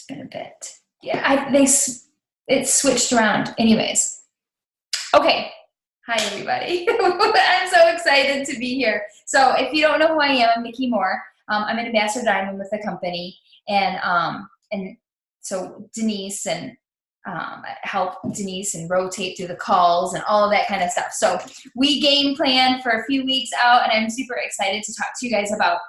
been a bit. Yeah, it switched around. Anyways. Okay. Hi, everybody. I'm so excited to be here. So if you don't know who I am, I'm Nikki Moore. I'm an ambassador diamond with the company. And so Denise and help Denise and rotate through the calls and all of that kind of stuff. So we game plan for a few weeks out, and I'm super excited to talk to you guys about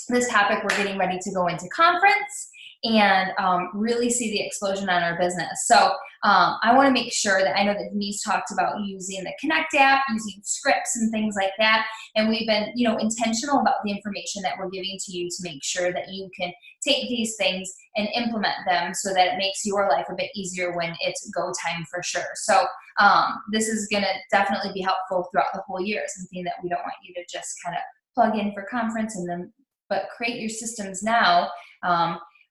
this topic. We're getting ready to go into conference and really see the explosion on our business. So I want to make sure that I know that Denise talked about using the Connect app, using scripts and things like that. And we've been, intentional about the information that we're giving to you to make sure that you can take these things and implement them so that it makes your life a bit easier when it's go time for sure. So this is going to definitely be helpful throughout the whole year. Something that we don't want you to just kind of plug in for conference and then, but create your systems now.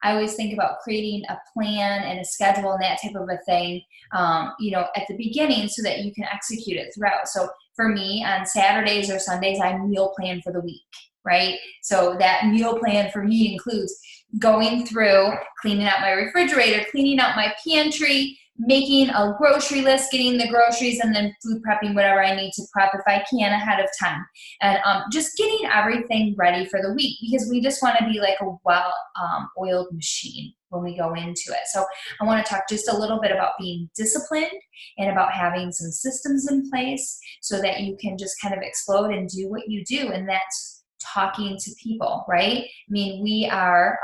I always think about creating a plan and a schedule and that type of a thing, at the beginning so that you can execute it throughout. So for me, on Saturdays or Sundays, I meal plan for the week, right? So that meal plan for me includes going through, cleaning out my refrigerator, cleaning out my pantry, making a grocery list, getting the groceries, and then food prepping whatever I need to prep if I can ahead of time. And just getting everything ready for the week, because we just want to be like a well-oiled machine when we go into it. So I want to talk just a little bit about being disciplined and about having some systems in place so that you can just kind of explode and do what you do. And that's talking to people, right? I mean, we are...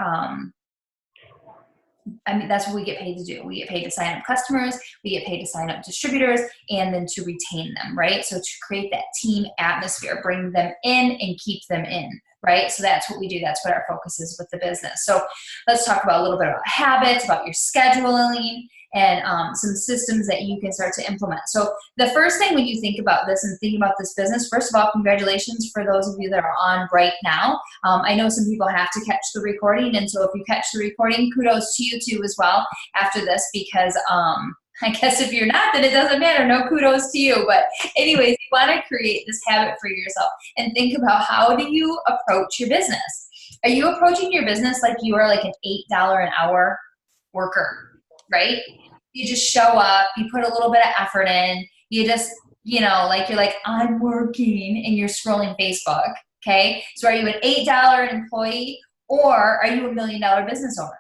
that's what we get paid to do. We get paid to sign up customers, we get paid to sign up distributors, and then to retain them, right? So to create that team atmosphere, bring them in and keep them in, right? So that's what we do. That's what our focus is with the business. So let's talk about a little bit about habits, about your scheduling, and some systems that you can start to implement. So the first thing when you think about this and think about this business, first of all, congratulations for those of you that are on right now. I know some people have to catch the recording, and so if you catch the recording, kudos to you too as well after this, because I guess if you're not, then it doesn't matter. No kudos to you. But anyways, you want to create this habit for yourself and think about how do you approach your business. Are you approaching your business like you are like an $8 an hour worker, right? You just show up, you put a little bit of effort in, you just, you're like, I'm working, and you're scrolling Facebook, okay? So are you an $8 employee, or are you a $1 million business owner?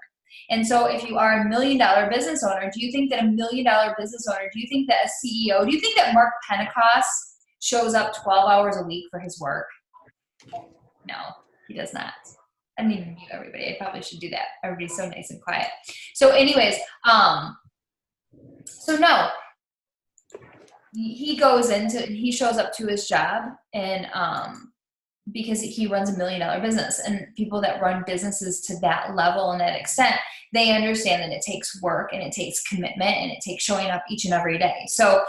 And so if you are a $1 million business owner, do you think that a $1 million business owner, do you think that a CEO, do you think that Mark Pentecost shows up 12 hours a week for his work? No, he does not. I didn't even mute everybody. I probably should do that. Everybody's so nice and quiet. So anyways, so no, he shows up to his job, and because he runs $1 million business, and people that run businesses to that level and that extent, they understand that it takes work and it takes commitment and it takes showing up each and every day. So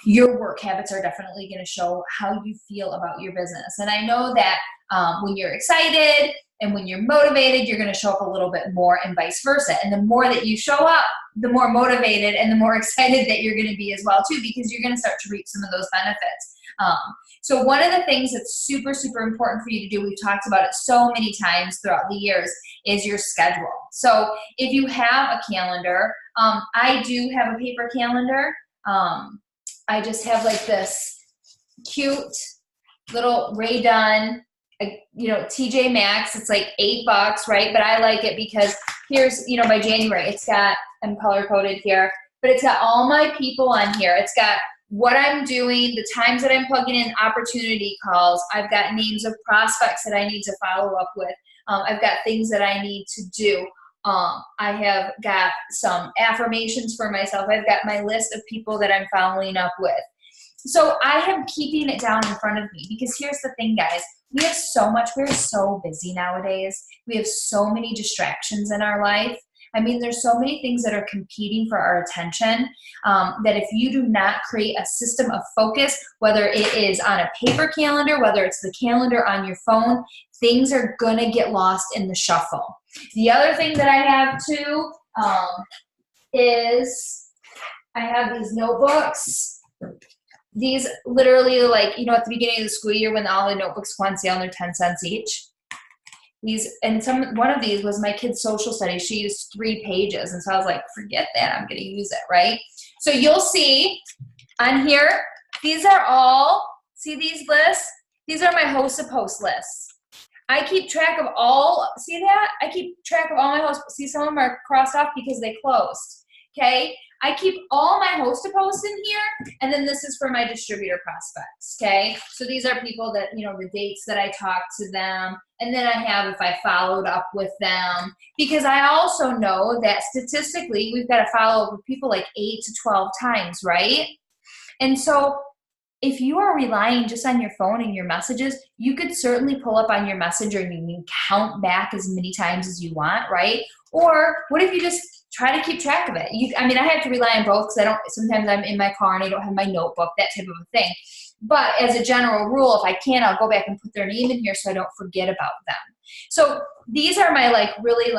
your work habits are definitely going to show how you feel about your business. And I know that when you're excited and when you're motivated, you're going to show up a little bit more, and vice versa. And the more that you show up, the more motivated and the more excited that you're going to be as well too, because you're going to start to reap some of those benefits. So one of the things that's super, super important for you to do, we've talked about it so many times throughout the years, is your schedule. So if you have a calendar, I do have a paper calendar. I just have like this cute little Ray Dunn, TJ Maxx. It's like $8, right? But I like it because here's, by January, I'm color coded here, but it's got all my people on here. It's got what I'm doing, the times that I'm plugging in opportunity calls. I've got names of prospects that I need to follow up with. I've got things that I need to do. I have got some affirmations for myself. I've got my list of people that I'm following up with. So I am keeping it down in front of me, because here's the thing, guys. We're so busy nowadays. We have so many distractions in our life. I mean, there's so many things that are competing for our attention that if you do not create a system of focus, whether it is on a paper calendar, whether it's the calendar on your phone, things are going to get lost in the shuffle. The other thing that I have too is I have these notebooks. These literally, at the beginning of the school year when all the notebooks go on sale and they're 10 cents each. and one of these was my kid's social studies. She used 3 pages. And so I was like, forget that, I'm going to use it, right? So you'll see on here, these are all, see these lists? These are my host to post lists. I keep track of all, see that? I keep track of all my hosts. See, some of them are crossed off because they closed, okay? I keep all my host to posts in here, and then this is for my distributor prospects, okay? So these are people that, you know, the dates that I talked to them, and then I have if I followed up with them, because I also know that statistically we've got to follow up with people like 8 to 12 times, right? And so if you are relying just on your phone and your messages, you could certainly pull up on your messenger and you can count back as many times as you want, right? Or what if you just try to keep track of it? I mean, I have to rely on both because sometimes I'm in my car and I don't have my notebook, that type of a thing. But as a general rule, if I can, I'll go back and put their name in here so I don't forget about them. So these are my really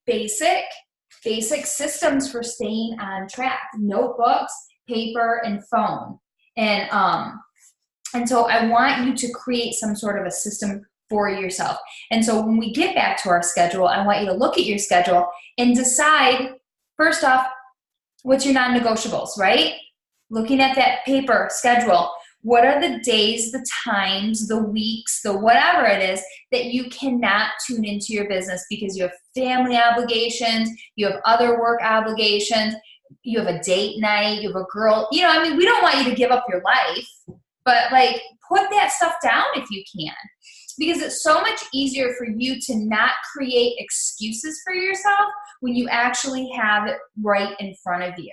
basic systems for staying on track. Notebooks, paper, and phone. And so I want you to create some sort of a system for yourself. And so when we get back to our schedule, I want you to look at your schedule and decide, first off, what's your non-negotiables, right? Looking at that paper schedule, what are the days, the times, the weeks, the whatever it is that you cannot tune into your business because you have family obligations, you have other work obligations, you have a date night, you have a girl, you know, I mean, we don't want you to give up your life, but like put that stuff down if you can, because it's so much easier for you to not create excuses for yourself when you actually have it right in front of you.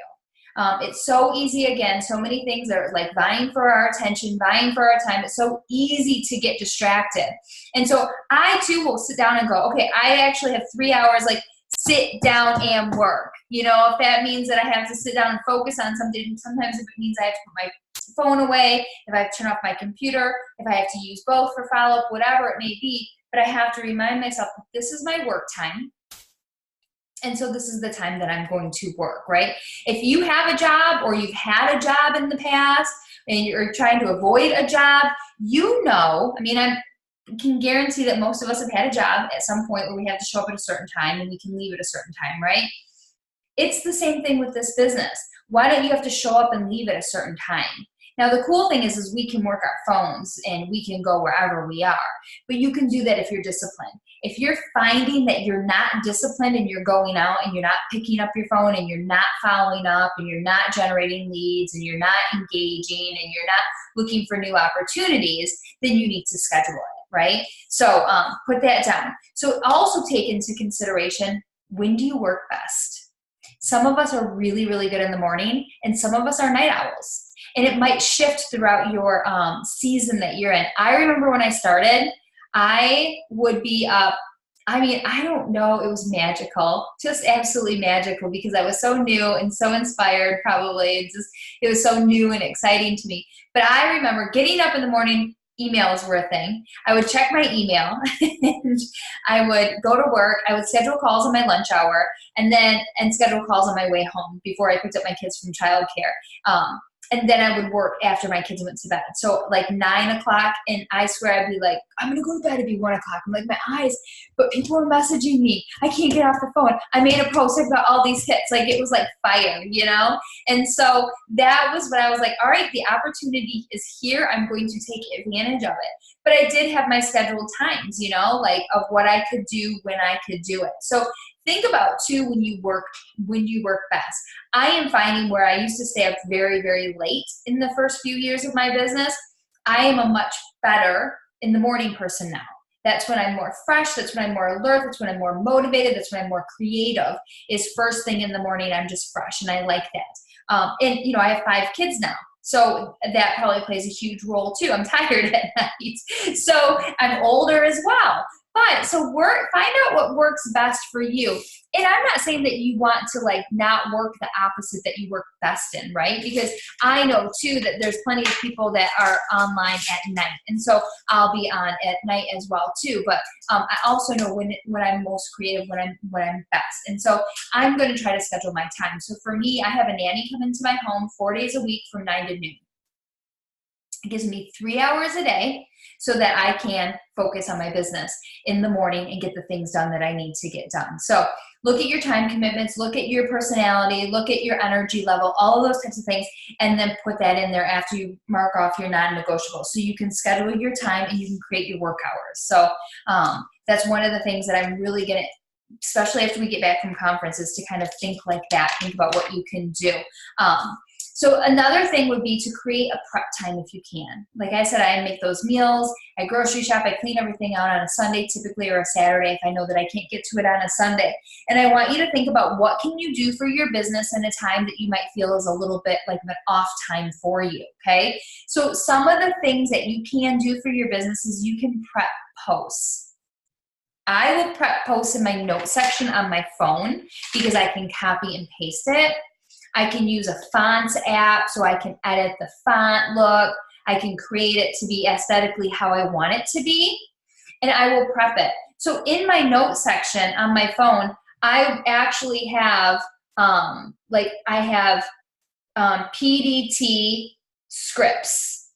It's so easy, again, so many things are like vying for our attention, vying for our time. It's so easy to get distracted. And so I too will sit down and go, okay, I actually have 3 hours, like sit down and work. You know, if that means that I have to sit down and focus on something, sometimes if it means I have to put my phone away, if I have to turn off my computer, if I have to use both for follow-up, whatever it may be, but I have to remind myself that this is my work time. And so this is the time that I'm going to work, right? If you have a job or you've had a job in the past and you're trying to avoid a job, you know, I mean, I can guarantee that most of us have had a job at some point where we have to show up at a certain time and we can leave at a certain time, right? It's the same thing with this business. Why don't you have to show up and leave at a certain time? Now, the cool thing is we can work our phones and we can go wherever we are, but you can do that if you're disciplined. If you're finding that you're not disciplined and you're going out and you're not picking up your phone and you're not following up and you're not generating leads and you're not engaging and you're not looking for new opportunities, then you need to schedule it, right? So put that down. So also take into consideration, when do you work best? Some of us are really, really good in the morning and some of us are night owls. And it might shift throughout your season that you're in. I remember when I started, I would be up, I mean, I don't know, it was magical, just absolutely magical, because I was so new and so inspired, probably. It was so new and exciting to me. But I remember getting up in the morning, emails were a thing. I would check my email and I would go to work. I would schedule calls on my lunch hour and schedule calls on my way home before I picked up my kids from childcare. And then I would work after my kids went to bed. So like 9 o'clock, and I swear I'd be like, I'm going to go to bed, it'd be 1 o'clock. I'm like, my eyes, but people are messaging me. I can't get off the phone. I made a post, I've got all these hits. Like it was like fire, you know? And so that was when I was like, all right, the opportunity is here. I'm going to take advantage of it. But I did have my scheduled times, you know, like of what I could do when I could do it. So think about too, when you work best. I am finding where I used to stay up very, very late in the first few years of my business, I am a much better in the morning person now. That's when I'm more fresh. That's when I'm more alert. That's when I'm more motivated. That's when I'm more creative, is first thing in the morning. I'm just fresh and I like that. And you know, I have 5 kids now. So that probably plays a huge role too. I'm tired at night. So I'm older as well. But so find out what works best for you. And I'm not saying that you want to like not work the opposite that you work best in, right? Because I know too that there's plenty of people that are online at night. And so I'll be on at night as well too. But I also know when I'm most creative, when I'm best. And so I'm going to try to schedule my time. So for me, I have a nanny come into my home 4 days a week from 9 to noon. It gives me 3 hours a day so that I can focus on my business in the morning and get the things done that I need to get done. So look at your time commitments, look at your personality, look at your energy level, all of those types of things, and then put that in there after you mark off your non-negotiables. So you can schedule your time and you can create your work hours. So that's one of the things that I'm really going to, especially after we get back from conferences, to kind of think like that, think about what you can do. So another thing would be to create a prep time if you can. Like I said, I make those meals, I grocery shop, I clean everything out on a Sunday typically, or a Saturday if I know that I can't get to it on a Sunday. And I want you to think about what can you do for your business in a time that you might feel is a little bit like an off time for you, okay? So some of the things that you can do for your business is you can prep posts. I will prep posts in my notes section on my phone because I can copy and paste it. I can use a fonts app so I can edit the font look. I can create it to be aesthetically how I want it to be, and I will prep it. So in my notes section on my phone, I actually have, PDT scripts.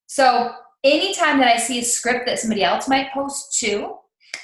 So anytime that I see a script that somebody else might post too,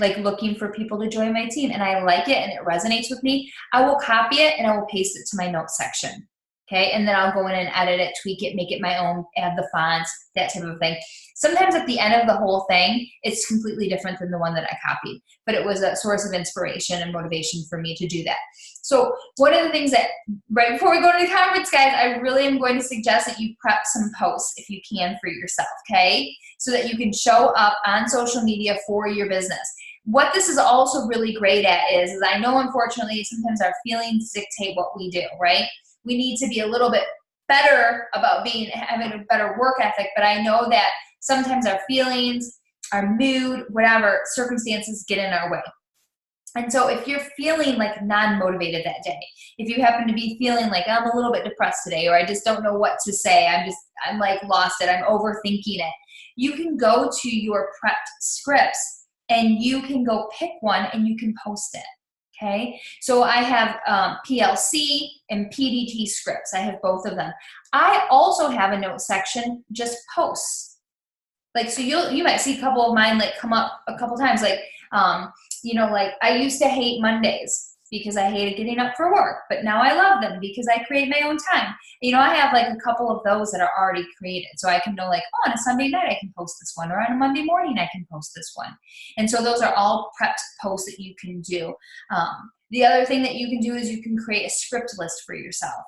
like looking for people to join my team, and I like it and it resonates with me, I will copy it and I will paste it to my notes section. Okay, and then I'll go in and edit it, tweak it, make it my own, add the fonts, that type of thing. Sometimes at the end of the whole thing, it's completely different than the one that I copied, but it was a source of inspiration and motivation for me to do that. So one of the things that, right before we go to the conference, guys, I really am going to suggest that you prep some posts if you can for yourself, okay? So that you can show up on social media for your business. What this is also really great at is I know, unfortunately, sometimes our feelings dictate what we do, right? We need to be a little bit better about having a better work ethic, but I know that sometimes our feelings, our mood, whatever, circumstances get in our way. And so if you're feeling like non-motivated that day, if you happen to be feeling like I'm a little bit depressed today, or I just don't know what to say, I'm like lost it, I'm overthinking it, you can go to your prepped scripts and you can go pick one and you can post it. Okay, so I have PLC and PDT scripts. I have both of them. I also have a note section, just posts. Like, so you might see a couple of mine like come up a couple times. Like, like I used to hate Mondays because I hated getting up for work, but now I love them because I create my own time. I have like a couple of those that are already created. So I can know like, oh, on a Sunday night I can post this one, or on a Monday morning I can post this one. And so those are all prepped posts that you can do. The other thing that you can do is you can create a script list for yourself.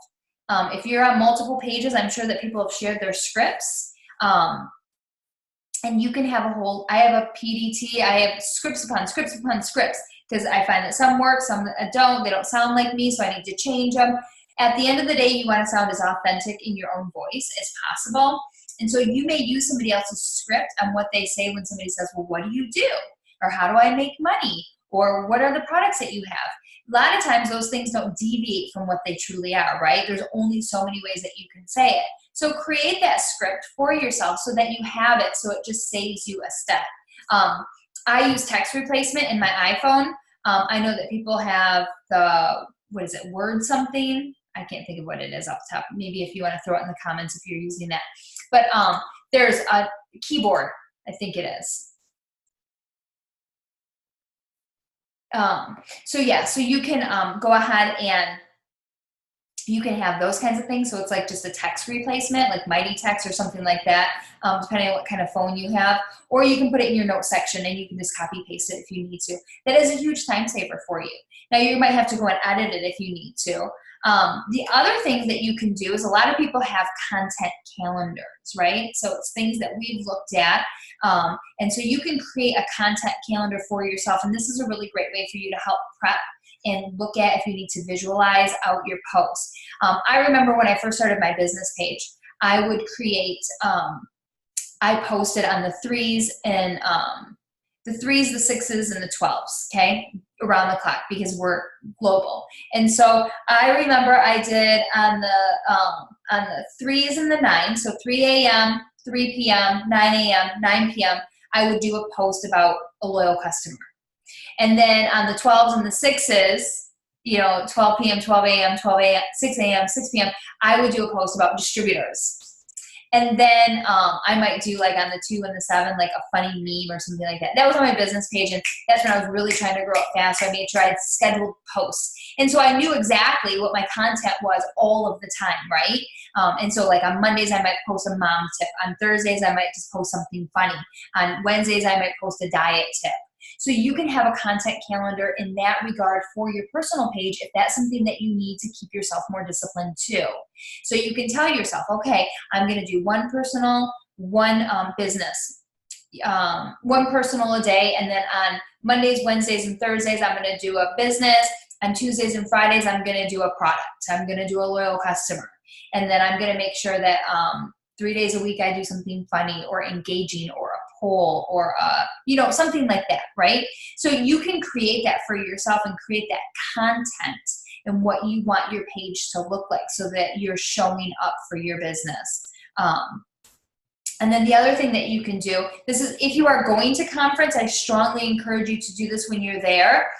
If you're on multiple pages, I'm sure that people have shared their scripts. And you can have I have a PDT, I have scripts upon scripts upon scripts, because I find that some work, some don't, they don't sound like me, so I need to change them. At the end of the day, you want to sound as authentic in your own voice as possible. And so you may use somebody else's script on what they say when somebody says, well, what do you do? Or how do I make money? Or what are the products that you have? A lot of times those things don't deviate from what they truly are, right? There's only so many ways that you can say it. So create that script for yourself so that you have it, so it just saves you a step. I use text replacement in my iPhone. I know that people have Word something? I can't think of what it is off the top. Maybe if you want to throw it in the comments if you're using that. But there's a keyboard, I think it is. So you can go ahead and you can have those kinds of things. So it's like just a text replacement, like Mighty Text or something like that, depending on what kind of phone you have. Or you can put it in your notes section and you can just copy paste it if you need to. That is a huge time saver for you. Now you might have to go and edit it if you need to. The other thing that you can do is a lot of people have content calendars, right? So it's things that we've looked at. And so you can create a content calendar for yourself. And this is a really great way for you to help prep and look at if you need to visualize out your posts. I remember when I first started my business page, I would create, I posted on the 3s and the 3s, the 6s, and the 12s, okay, around the clock because we're global. And so I remember I did on the 3s and the 9s, so 3 a.m., 3 p.m., 9 a.m., 9 p.m., I would do a post about a loyal customer. And then on the 12s and the 6s, 12 p.m., 12 a.m., 12 a.m., 6 a.m., 6 p.m., I would do a post about distributors. And then I might do like on the 2 and the 7, like a funny meme or something like that. That was on my business page, and that's when I was really trying to grow up fast. So I made sure I had scheduled posts. And so I knew exactly what my content was all of the time, right? And so like on Mondays, I might post a mom tip. On Thursdays, I might just post something funny. On Wednesdays, I might post a diet tip. So you can have a content calendar in that regard for your personal page if that's something that you need to keep yourself more disciplined too. So you can tell yourself, okay, I'm going to do one personal, one business, one personal a day. And then on Mondays, Wednesdays, and Thursdays, I'm going to do a business. On Tuesdays and Fridays, I'm going to do a product. I'm going to do a loyal customer. And then I'm going to make sure that 3 days a week I do something funny or engaging or a poll or you know, something like that, right? So you can create that for yourself and create that content and what you want your page to look like so that you're showing up for your business. And then the other thing that you can do, this is if you are going to conference, I strongly encourage you to do this when you're there.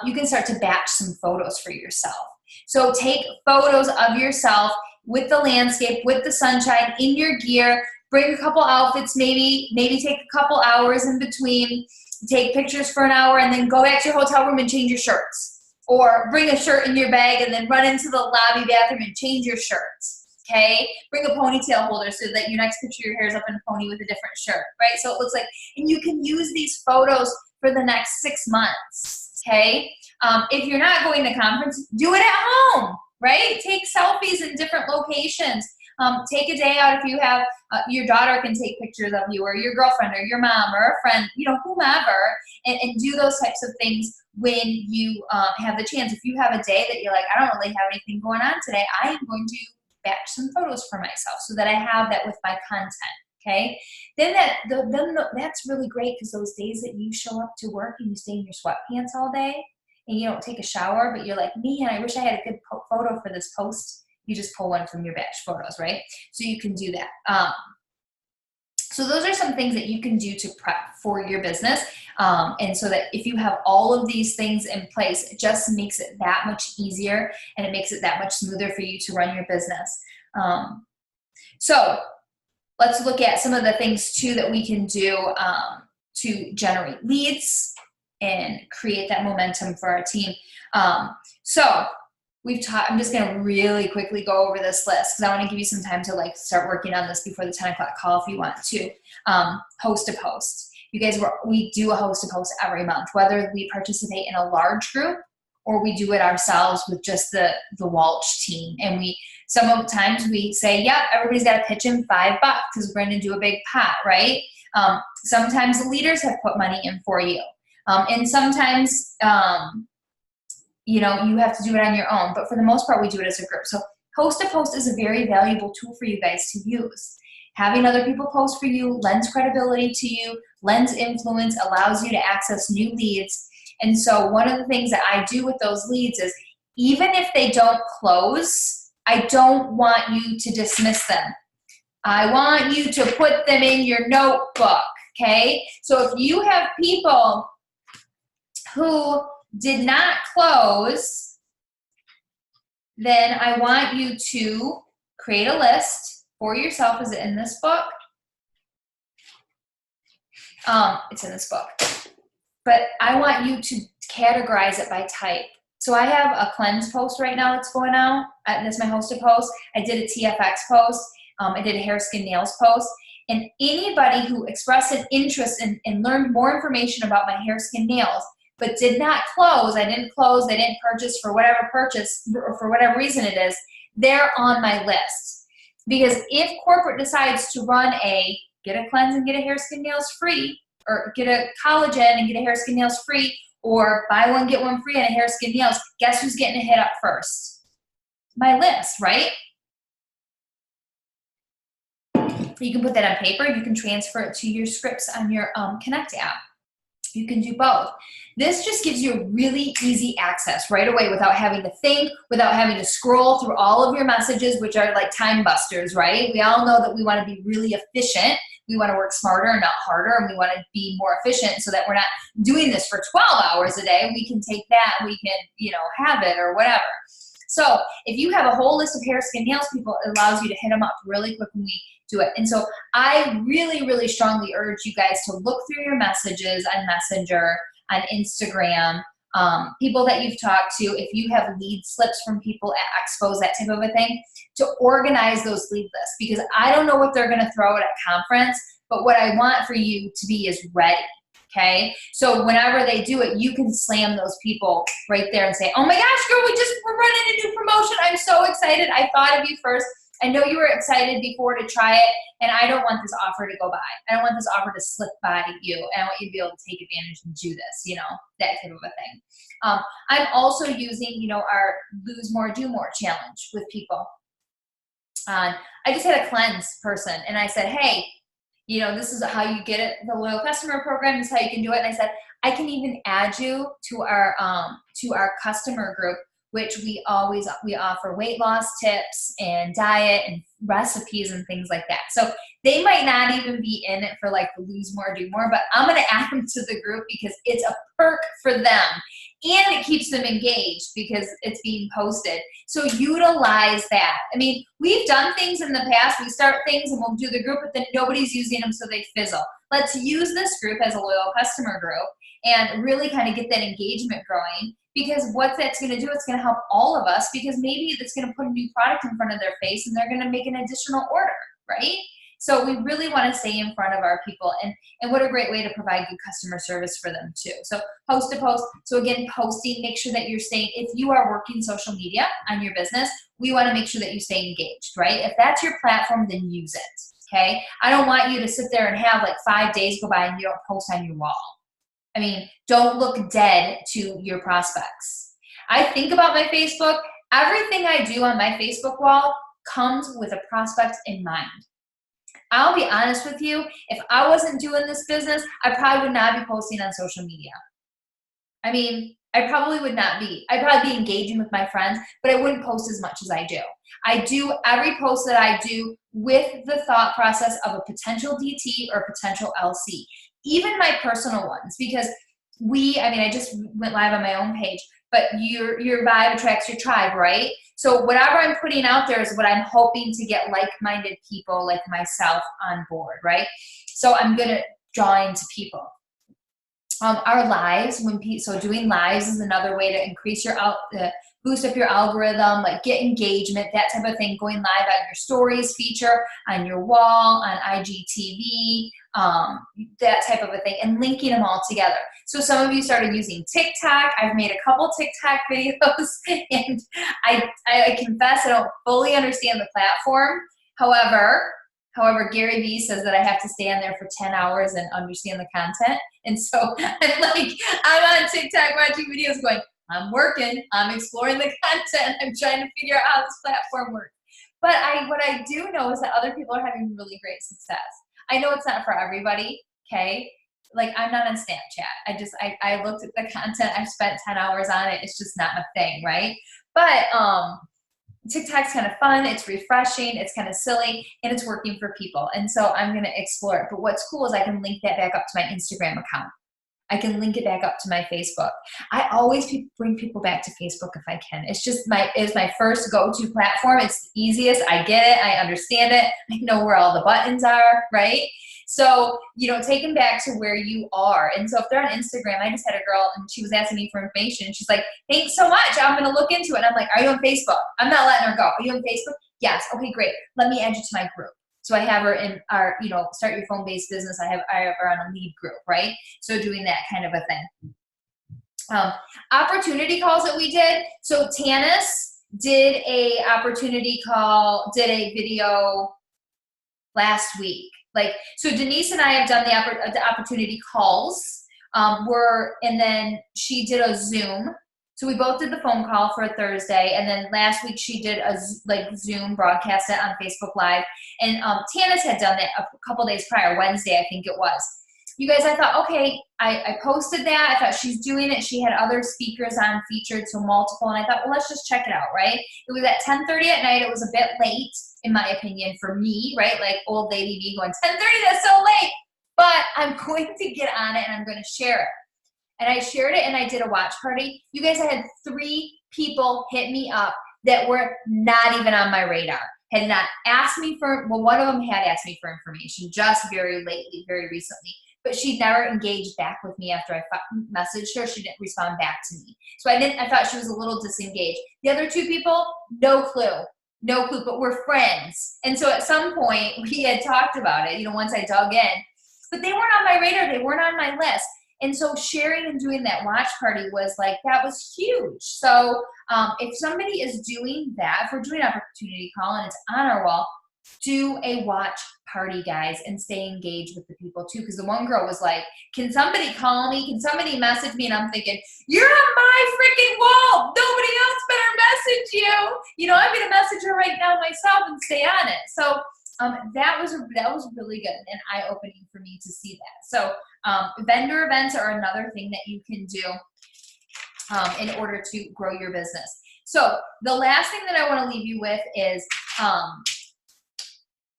You can start to batch some photos for yourself. So take photos of yourself with the landscape, with the sunshine, in your gear, bring a couple outfits, maybe take a couple hours in between, take pictures for an hour, and then go back to your hotel room and change your shirts. Or bring a shirt in your bag and then run into the lobby bathroom and change your shirts, okay? Bring a ponytail holder so that your next picture, your hair is up in a pony with a different shirt, right? So it looks like, and you can use these photos for the next 6 months, okay? If you're not going to conference, do it at home, right? Take selfies in different locations. Take a day out if you have, your daughter can take pictures of you, or your girlfriend or your mom or a friend, you know, whomever, and do those types of things when you have the chance. If you have a day that you're like, I don't really have anything going on today, I am going to batch some photos for myself so that I have that with my content, okay? Then that's really great, because those days that you show up to work and you stay in your sweatpants all day and you don't take a shower, but you're like, man, I wish I had a good photo for this post. You just pull one from your batch photos, right? So you can do that. So those are some things that you can do to prep for your business. And so that if you have all of these things in place, it just makes it that much easier, and it makes it that much smoother for you to run your business. So let's look at some of the things too that we can do to generate leads and create that momentum for our team. So I'm just going to really quickly go over this list, because I want to give you some time to like start working on this before the 10 o'clock call if you want to. Host a post. You guys, we do a host a post every month, whether we participate in a large group or we do it ourselves with just the Walsh team. And sometimes we say, yep, everybody's got to pitch in $5 because we're going to do a big pot, right? Sometimes the leaders have put money in for you. And sometimes, you know, you have to do it on your own, but for the most part, we do it as a group. So host a post is a very valuable tool for you guys to use. Having other people post for you lends credibility to you, lends influence, allows you to access new leads. And so one of the things that I do with those leads is, even if they don't close, I don't want you to dismiss them. I want you to put them in your notebook, okay? So if you have people who did not close, then I want you to create a list for yourself. Is it in this book? It's in this book. But I want you to categorize it by type. So I have a cleanse post right now that's going out. That's my hosted post. I did a TFX post. I did a hair, skin, nails post. And anybody who expressed an interest and learned more information about my hair, skin, nails, but did not close, they didn't purchase for whatever reason it is, they're on my list. Because if corporate decides to run get a cleanse and get a hair, skin, nails free, or get a collagen and get a hair, skin, nails free, or buy one, get one free on a hair, skin, nails, guess who's getting a hit up first? My list, right? You can put that on paper. You can transfer it to your scripts on your Connect app. You can do both. This just gives you really easy access right away without having to think, without having to scroll through all of your messages, which are like time busters, right? We all know that we want to be really efficient. We want to work smarter and not harder, and we want to be more efficient so that we're not doing this for 12 hours a day. We can take that, we can, have it or whatever. So if you have a whole list of hair, skin, nails people, it allows you to hit them up really quick when we do it. And so I really, really strongly urge you guys to look through your messages on Messenger, on Instagram, people that you've talked to, if you have lead slips from people at expos, that type of a thing, to organize those lead lists, because I don't know what they're going to throw at a conference, but what I want for you to be is ready. Okay, so whenever they do it, you can slam those people right there and say, oh my gosh, girl, we're running a new promotion. I'm so excited. I thought of you first. I know you were excited before to try it, and I don't want this offer to go by. I don't want this offer to slip by you, and I want you to be able to take advantage and do this, you know, that type of a thing. I'm also using, you know, our Lose More, Do More challenge with people. I just had a cleanse person, and I said, hey, you know, this is how you get it, the loyal customer program, this is how you can do it. And I said, I can even add you to our customer group, which we offer weight loss tips and diet and recipes and things like that. So they might not even be in it for like the Lose More, Do More, but I'm going to add them to the group because it's a perk for them. And it keeps them engaged because it's being posted. So utilize that. I mean, we've done things in the past. We start things and we'll do the group, but then nobody's using them, so they fizzle. Let's use this group as a loyal customer group and really kind of get that engagement growing, because what that's going to do, it's going to help all of us, because maybe it's going to put a new product in front of their face and they're going to make an additional order, right? So we really want to stay in front of our people, and what a great way to provide good customer service for them too. So post to post. So again, posting, make sure that you're staying, if you are working social media on your business, we want to make sure that you stay engaged, right? If that's your platform, then use it, okay? I don't want you to sit there and have like 5 days go by and you don't post on your wall. I mean, don't look dead to your prospects. I think about my Facebook. Everything I do on my Facebook wall comes with a prospect in mind. I'll be honest with you, if I wasn't doing this business, I probably would not be posting on social media. I mean, I probably would not be. I'd probably be engaging with my friends, but I wouldn't post as much as I do. I do every post that I do with the thought process of a potential DT or potential LC, even my personal ones, because I just went live on my own page, but your vibe attracts your tribe, right? So whatever I'm putting out there is what I'm hoping to get like-minded people like myself on board, right? So I'm going to draw into people. Our lives, so doing lives is another way to increase your boost up your algorithm, like get engagement, that type of thing. Going live on your stories feature, on your wall, on IGTV, that type of a thing, and linking them all together. So some of you started using TikTok. I've made a couple TikTok videos, and I confess I don't fully understand the platform. However, Gary Vee says that I have to stay on there for 10 hours and understand the content. And so I'm on TikTok watching videos going, I'm working, I'm exploring the content, I'm trying to figure out how this platform works. But what I do know is that other people are having really great success. I know it's not for everybody, okay? Like, I'm not on Snapchat. I looked at the content, I've spent 10 hours on it, it's just not my thing, right? But TikTok's kind of fun, it's refreshing, it's kind of silly, and it's working for people. And so I'm gonna explore it. But what's cool is I can link that back up to my Instagram account. I can link it back up to my Facebook. I always bring people back to Facebook if I can. It's my first go-to platform. It's the easiest. I get it. I understand it. I know where all the buttons are, right? So, take them back to where you are. And so if they're on Instagram, I just had a girl and she was asking me for information. She's like, thanks so much. I'm going to look into it. And I'm like, are you on Facebook? I'm not letting her go. Are you on Facebook? Yes. Okay, great. Let me add you to my group. So I have her in our, Start Your Phone-Based Business. I have her on a lead group, right? So doing that kind of a thing. Opportunity calls that we did. So Tanis did a video last week. So Denise and I have done the opportunity calls. And then she did a Zoom. So we both did the phone call for a Thursday, and then last week she did a Zoom broadcast it on Facebook Live. And Tanis had done that a couple days prior, Wednesday I think it was. You guys, I thought, okay, I posted that. I thought she's doing it. She had other speakers on featured, so multiple, and I thought, well, let's just check it out, right? It was at 10:30 at night. It was a bit late, in my opinion, for me, right? Like old lady me going, 10:30, that's so late. But I'm going to get on it and I'm going to share it. And I shared it and I did a watch party. You guys, I had 3 people hit me up that were not even on my radar. had not asked me for, well, one of them had asked me for information just very lately, very recently, but she never engaged back with me after I messaged her. She didn't respond back to me. So I thought she was a little disengaged. The other two people, no clue, but we're friends. And so at some point we had talked about it, once I dug in, but they weren't on my radar. They weren't on my list. And so sharing and doing that watch party was like, that was huge. So if somebody is doing that, if we're doing an opportunity call and it's on our wall, do a watch party, guys, and stay engaged with the people too. Because the one girl was like, can somebody call me? Can somebody message me? And I'm thinking, you're on my freaking wall. Nobody else better message you. I'm going to message her right now myself and stay on it. So that was really good and eye-opening for me to see that. So vendor events are another thing that you can do in order to grow your business. So the last thing that I want to leave you with is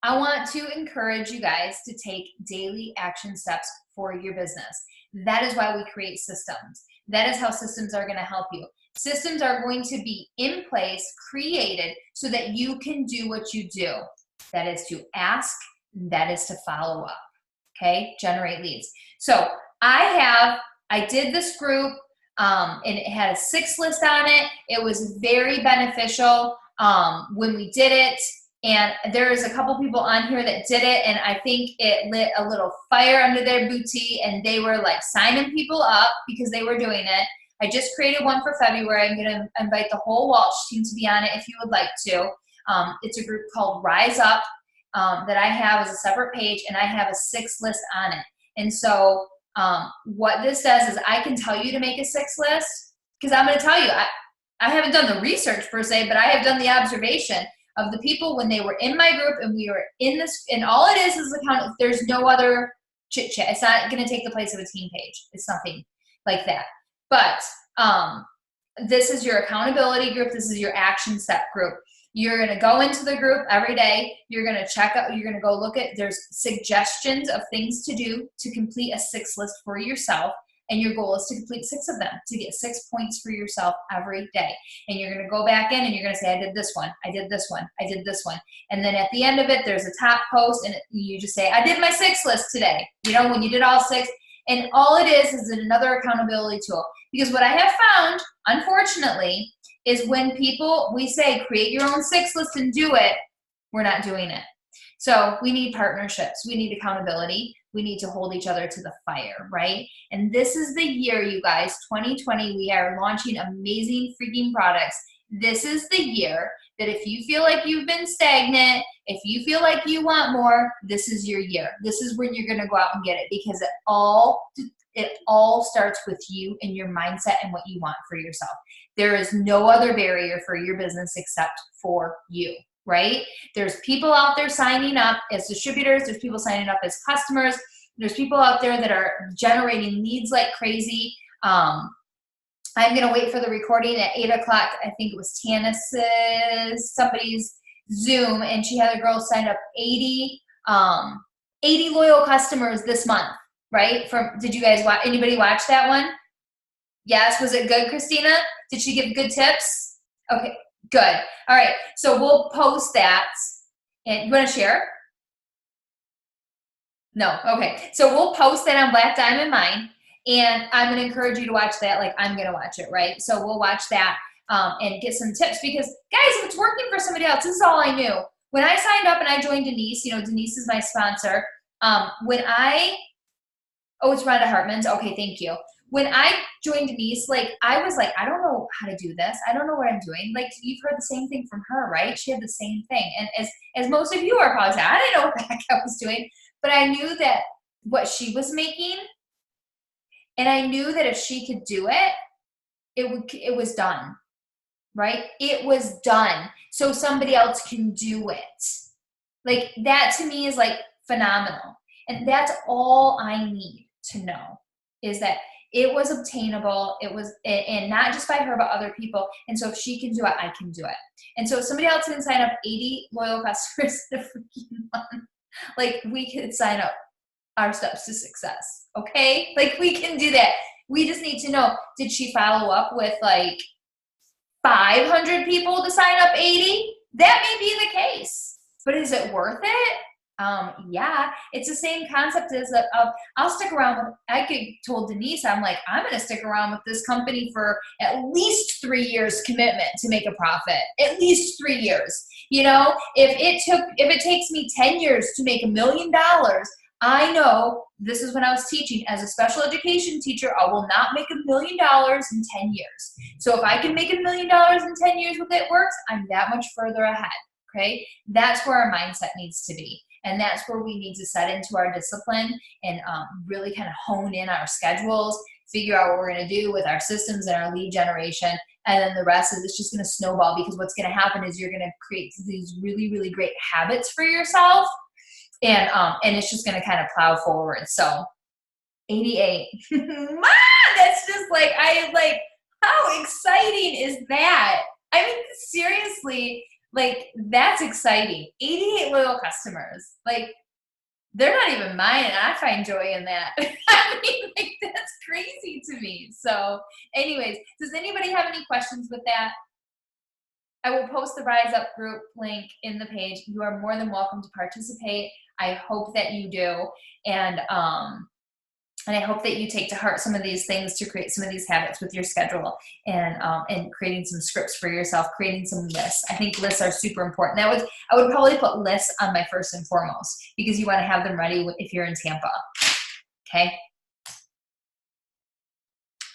I want to encourage you guys to take daily action steps for your business. That is why we create systems. That is how systems are going to help you. Systems are going to be in place, created, so that you can do what you do. That is to ask, that is to follow up, okay? Generate leads. So I did this group, and it had a 6 list on it. It was very beneficial when we did it. And there's a couple people on here that did it, and I think it lit a little fire under their booty, and they were like signing people up because they were doing it. I just created one for February. I'm going to invite the whole Walsh team to be on it if you would like to. It's a group called Rise Up that I have as a separate page, and I have a 6 list on it. And so what this does is I can tell you to make a 6 list, because I'm going to tell you, I haven't done the research per se, but I have done the observation of the people when they were in my group and we were in this, and all it is account. There's no other chit chat. It's not going to take the place of a team page. It's nothing like that. But this is your accountability group. This is your action step group. You're going to go into the group every day. You're going to check out, you're going to go look at, there's suggestions of things to do to complete a 6 list for yourself. And your goal is to complete 6 of them, to get 6 points for yourself every day. And you're going to go back in and you're going to say, I did this one, I did this one, I did this one. And then at the end of it, there's a top post and you just say, I did my 6 list today. When you did all 6. And all it is another accountability tool. Because what I have found, unfortunately, is when we say, create your own 6 list and do it, we're not doing it. So we need partnerships. We need accountability. We need to hold each other to the fire, right? And this is the year, you guys, 2020, we are launching amazing freaking products. This is the year that if you feel like you've been stagnant, if you feel like you want more, this is your year. This is when you're going to go out and get it, because it all starts with you and your mindset and what you want for yourself. There is no other barrier for your business except for you. Right? There's people out there signing up as distributors. There's people signing up as customers. There's people out there that are generating leads like crazy. I'm going to wait for the recording at 8 o'clock. I think it was somebody's Zoom, and she had a girl sign up 80 loyal customers this month, right? Did you guys watch? Anybody watch that one? Yes. Was it good, Christina? Did she give good tips? Okay. Good. All right. So we'll post that. And you want to share? No. Okay. So we'll post that on Black Diamond Mine. And I'm going to encourage you to watch that like I'm going to watch it, right? So we'll watch that and get some tips, because, guys, if it's working for somebody else, this is all I knew. When I signed up and I joined Denise, Denise is my sponsor. It's Rhonda Hartman's. Okay, thank you. When I joined Denise, I was like, I don't know how to do this. I don't know what I'm doing. You've heard the same thing from her, right? She had the same thing. And as most of you are probably saying, I didn't know what the heck I was doing, but I knew that what she was making, and I knew that if she could do it, it was done, right? It was done. So somebody else can do it. That to me is phenomenal. And that's all I need to know, is that it was obtainable. It was, and not just by her, but other people. And so if she can do it, I can do it. And so if somebody else can sign up 80 loyal customers in a freaking month, we could sign up our steps to success. Okay? We can do that. We just need to know, did she follow up with 500 people to sign up 80? That may be the case, but is it worth it? Yeah, it's the same concept as of I'll stick around with, told Denise, I'm like, I'm going to stick around with this company for at least 3 years commitment to make a profit, at least 3 years. You know, if it takes me 10 years to make $1 million, I know, this is when I was teaching as a special education teacher, I will not make $1 million in 10 years. So if I can make $1 million in 10 years with It Works, I'm that much further ahead. Okay, that's where our mindset needs to be. And that's where we need to set into our discipline and really kind of hone in our schedules, figure out what we're going to do with our systems and our lead generation. And then the rest is it's just going to snowball, because what's going to happen is you're going to create these really, really great habits for yourself. And it's just going to kind of plow forward. So 88. That's just like, how exciting is that? I mean, seriously, like, that's exciting. 88 loyal customers. Like, they're not even mine, and I find joy in that. I mean, like, that's crazy to me. So anyways, does anybody have any questions with that? I will post the Rise Up group link in the page. You are more than welcome to participate. I hope that you do. And I hope that you take to heart some of these things to create some of these habits with your schedule, and creating some scripts for yourself, creating some lists. I think lists are super important. I would probably put lists on my first and foremost, because you want to have them ready if you're in Tampa. Okay.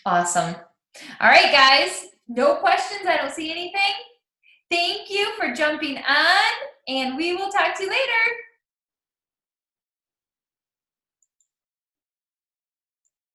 Awesome. All right, guys. No questions. I don't see anything. Thank you for jumping on, and we will talk to you later.